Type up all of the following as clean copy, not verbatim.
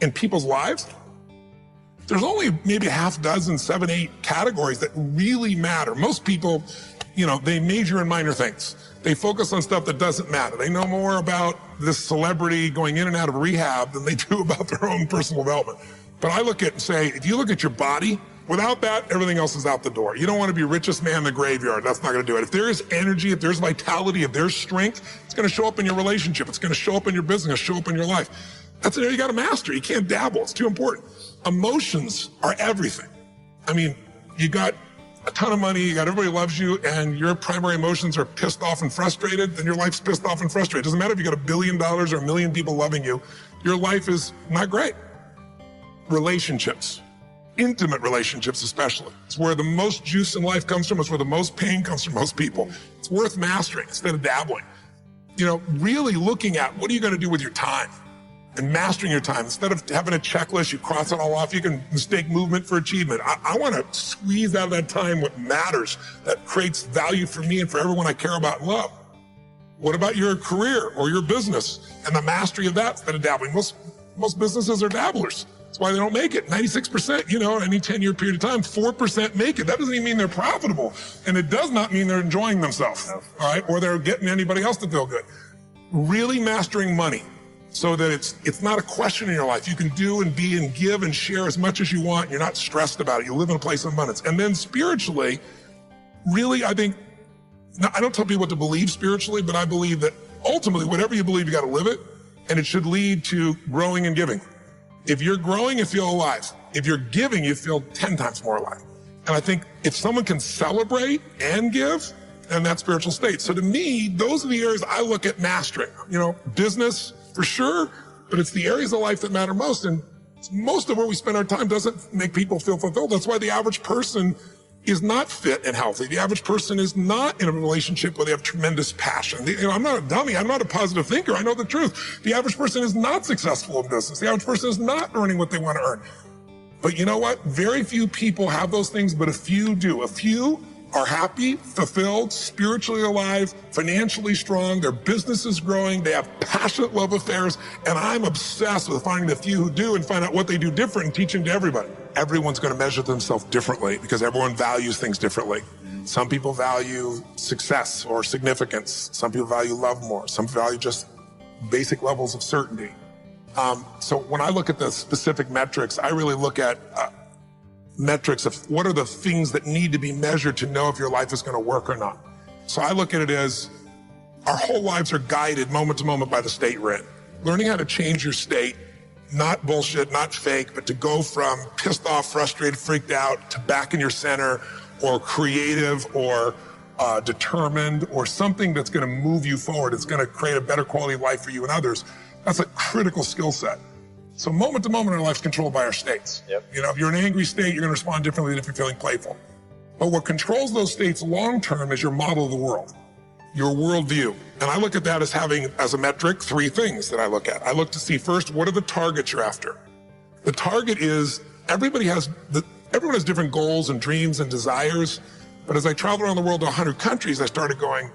in people's lives, there's only maybe a half dozen, 7, 8 categories that really matter. Most people, they major in minor things. They focus on stuff that doesn't matter. They know more about this celebrity going in and out of rehab than they do about their own personal development. But I look at and say, if you look at your body, without that, everything else is out the door. You don't want to be richest man in the graveyard. That's not going to do it. If there is energy, if there's vitality, if there's strength, it's going to show up in your relationship. It's going to show up in your business, show up in your life. That's an area you got to master. You can't dabble. It's too important. Emotions are everything. I mean, you got a ton of money, you got everybody loves you, and your primary emotions are pissed off and frustrated, then your life's pissed off and frustrated. It doesn't matter if you got $1 billion or 1 million people loving you, your life is not great. Relationships, intimate relationships especially. It's where the most juice in life comes from. It's where the most pain comes from most people. It's worth mastering instead of dabbling. Really looking at what are you going to do with your time and mastering your time. Instead of having a checklist, you cross it all off. You can mistake movement for achievement. I want to squeeze out of that time what matters, that creates value for me and for everyone I care about and love. What about your career or your business and the mastery of that instead of dabbling? Most businesses are dabblers. That's why they don't make it. 96%, any 10-year period of time, 4% make it. That doesn't even mean they're profitable. And it does not mean they're enjoying themselves, all right? Or they're getting anybody else to feel good. Really mastering money so that it's not a question in your life. You can do and be and give and share as much as you want. And you're not stressed about it. You live in a place of abundance. And then spiritually, really, I think, now, I don't tell people what to believe spiritually, but I believe that ultimately, whatever you believe, you got to live it. And it should lead to growing and giving. If you're growing, you feel alive. If you're giving, you feel 10 times more alive. And I think if someone can celebrate and give, then that's spiritual state. So to me, those are the areas I look at mastering. Business for sure, but it's the areas of life that matter most. And most of where we spend our time doesn't make people feel fulfilled. That's why the average person is not fit and healthy. The average person is not in a relationship where they have tremendous passion. I'm not a dummy. I'm not a positive thinker. I know the truth. The average person is not successful in business. The average person is not earning what they want to earn. But you know what? Very few people have those things, but a few do. A few are happy, fulfilled, spiritually alive, financially strong, their business is growing, they have passionate love affairs, and I'm obsessed with finding the few who do and find out what they do different and teach them to everybody. Everyone's going to measure themselves differently because everyone values things differently. Some people value success or significance. Some people value love more. Some value just basic levels of certainty. So when I look at the specific metrics, I really look at metrics of what are the things that need to be measured to know if your life is going to work or not. So I look at it as our whole lives are guided moment to moment by the state we're in. Learning how to change your state, not bullshit, not fake, but to go from pissed off, frustrated, freaked out to back in your center or creative or determined or something that's going to move you forward. It's going to create a better quality of life for you and others. That's a critical skill set. So moment to moment, our life's controlled by our states. Yep. If you're in an angry state, you're going to respond differently than if you're feeling playful. But what controls those states long term is your model of the world, your worldview. And I look at that as having, as a metric, 3 things that I look at. I look to see first, what are the targets you're after? The target is, everyone has different goals and dreams and desires. But as I traveled around the world to 100 countries, I started going,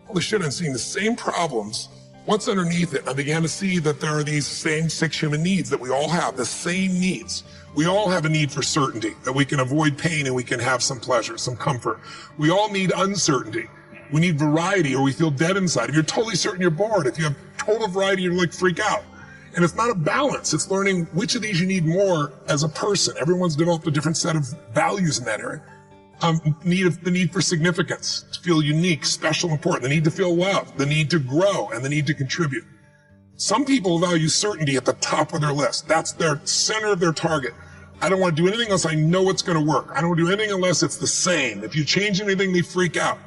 holy shit, I'm seeing the same problems. What's underneath it? I began to see that there are these same 6 human needs that we all have, the same needs. We all have a need for certainty, that we can avoid pain and we can have some pleasure, some comfort. We all need uncertainty. We need variety or we feel dead inside. If you're totally certain, you're bored. If you have total variety, you're like freak out. And it's not a balance. It's learning which of these you need more as a person. Everyone's developed a different set of values in that area. The need for significance, to feel unique, special, important, the need to feel loved, the need to grow, and the need to contribute. Some people value certainty at the top of their list. That's their center of their target. I don't want to do anything unless I know it's going to work. I don't want to do anything unless it's the same. If you change anything, they freak out.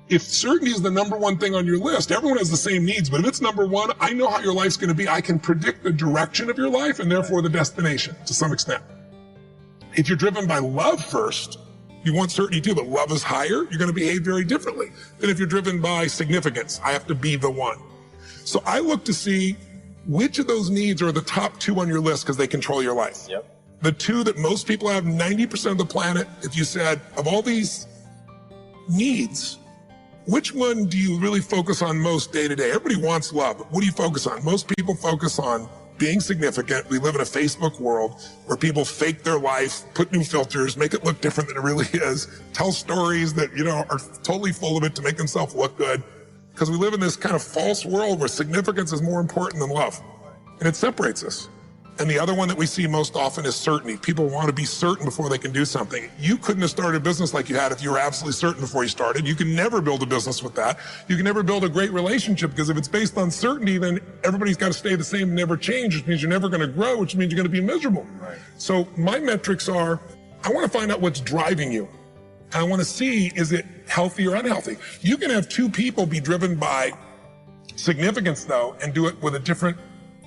If certainty is the number one thing on your list, everyone has the same needs, but if it's number one, I know how your life's going to be. I can predict the direction of your life and therefore the destination to some extent. If you're driven by love first, you want certainty too, but love is higher, you're going to behave very differently than if you're driven by significance. I have to be the one. So I look to see which of those needs are the top 2 on your list because they control your life. Yep. The 2 that most people have, 90% of the planet, if you said, of all these needs, which one do you really focus on most day to day? Everybody wants love, but what do you focus on? Most people focus on being significant. We live in a Facebook world where people fake their life, put new filters, make it look different than it really is, tell stories that, are totally full of it to make themselves look good. Because we live in this kind of false world where significance is more important than love. And it separates us. And the other one that we see most often is certainty. People want to be certain before they can do something. You couldn't have started a business like you had if you were absolutely certain before you started. You can never build a business with that. You can never build a great relationship, because if it's based on certainty, then everybody's got to stay the same and never change, which means you're never going to grow, which means you're going to be miserable. Right. So my metrics are, I want to find out what's driving you. And I want to see, is it healthy or unhealthy? You can have two people be driven by significance, though, and do it with a different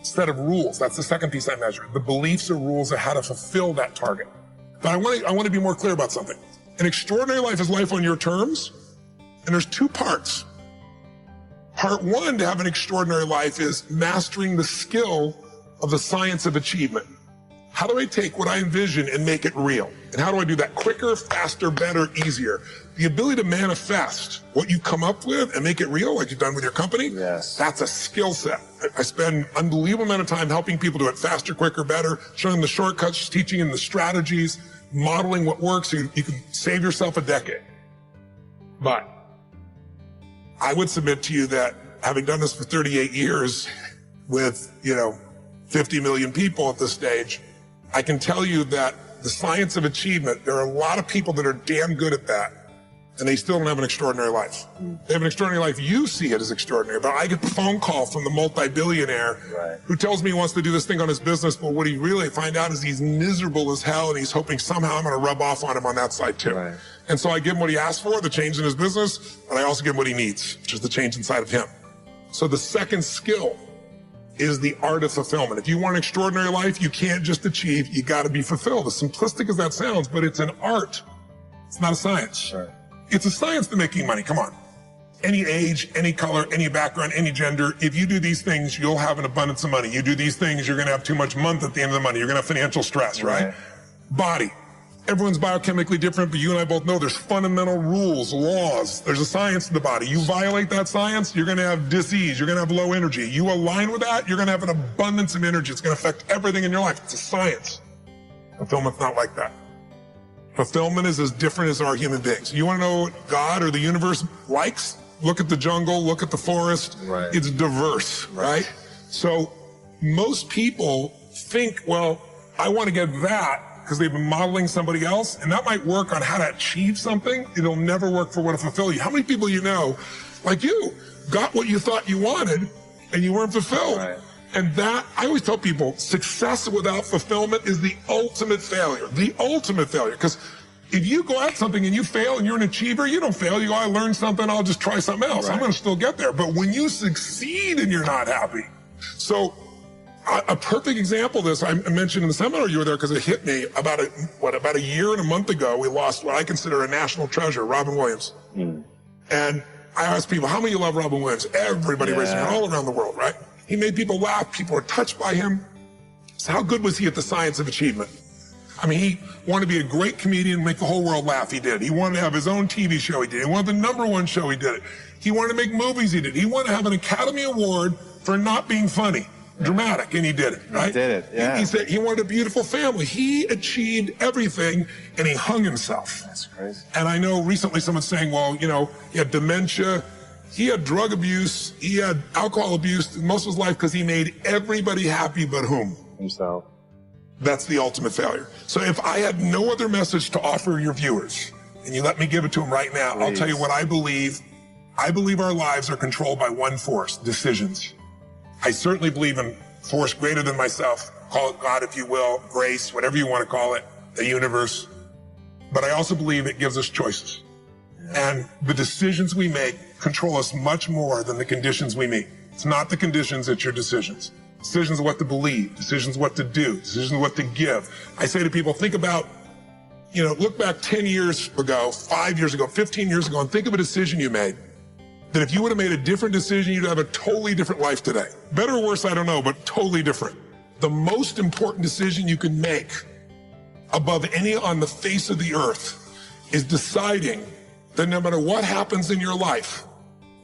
set of rules. That's the second piece I measure. The beliefs or rules of how to fulfill that target. But I want to be more clear about something. An extraordinary life is life on your terms, and there's two parts. Part one to have an extraordinary life is mastering the skill of the science of achievement. How do I take what I envision and make it real? And how do I do that quicker, faster, better, easier? The ability to manifest what you come up with and make it real, like you've done with your company, yes, that's a skill set. I spend an unbelievable amount of time helping people do it faster, quicker, better, showing them the shortcuts, teaching them the strategies, modeling what works so you can save yourself a decade. But I would submit to you that having done this for 38 years with, 50 million people at this stage, I can tell you that the science of achievement, there are a lot of people that are damn good at that, and they still don't have an extraordinary life. They have an extraordinary life. You see it as extraordinary, but I get the phone call from the multi-billionaire who tells me he wants to do this thing on his business, but what he really find out is he's miserable as hell, and he's hoping somehow I'm going to rub off on him on that side too. Right. And so I give him what he asked for, the change in his business, but I also give him what he needs, which is the change inside of him. So the second skill is the art of fulfillment. If you want an extraordinary life, you can't just achieve, you got to be fulfilled. As simplistic as that sounds, but it's an art. It's not a science. Sure. It's a science to making money. Come on. Any age, any color, any background, any gender, if you do these things, you'll have an abundance of money. You do these things, you're going to have too much month at the end of the money. You're going to have financial stress, right? Body. Everyone's biochemically different, but you and I both know there's fundamental rules, laws. There's a science to the body. You violate that science, you're going to have disease. You're going to have low energy. You align with that, you're going to have an abundance of energy. It's going to affect everything in your life. It's a science. Fulfillment's not like that. Fulfillment is as different as our human beings. You want to know what God or the universe likes? Look at the jungle, look at the forest. Right. It's diverse, right? So most people think, well, I want to get that because they've been modeling somebody else, and that might work on how to achieve something. It'll never work for what to fulfill you. How many people you know, like you, got what you thought you wanted and you weren't fulfilled? Right. And that, I always tell people, success without fulfillment is the ultimate failure. The ultimate failure. Because if you go at something and you fail and you're an achiever, you don't fail. You go, I learned something, I'll just try something else. Right. I'm going to still get there. But when you succeed and you're not happy. So a perfect example of this, I mentioned in the seminar you were there because it hit me about a year and a month ago, we lost what I consider a national treasure, Robin Williams. And I asked people, how many of you love Robin Williams? Everybody raised their hand all around the world, right? He made people laugh. People were touched by him. So how good was he at the science of achievement? I mean, he wanted to be a great comedian, make the whole world laugh. He did. He wanted to have his own TV show. He did. He wanted the #1 show. He did it. He wanted to make movies. He did. He wanted to have an Academy Award for not being funny, dramatic, and he did it, right? He did it, yeah. He said he wanted a beautiful family. He achieved everything, and he hung himself. That's crazy. And I know recently someone's saying, well, he had dementia. He had drug abuse, he had alcohol abuse most of his life because he made everybody happy but whom? Himself. That's the ultimate failure. So if I had no other message to offer your viewers, and you let me give it to them right now, I'll tell you what I believe. I believe our lives are controlled by one force, decisions. I certainly believe in force greater than myself. Call it God if you will, grace, whatever you want to call it, the universe. But I also believe it gives us choices. And the decisions we make control us much more than the conditions we meet. It's not the conditions, it's your decisions. Decisions of what to believe, decisions what to do, decisions what to give. I say to people, think about, look back 10 years ago, 5 years ago, 15 years ago, and think of a decision you made. That if you would have made a different decision, you'd have a totally different life today. Better or worse, I don't know, but totally different. The most important decision you can make above any on the face of the earth is deciding that no matter what happens in your life,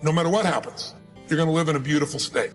no matter what happens, you're going to live in a beautiful state.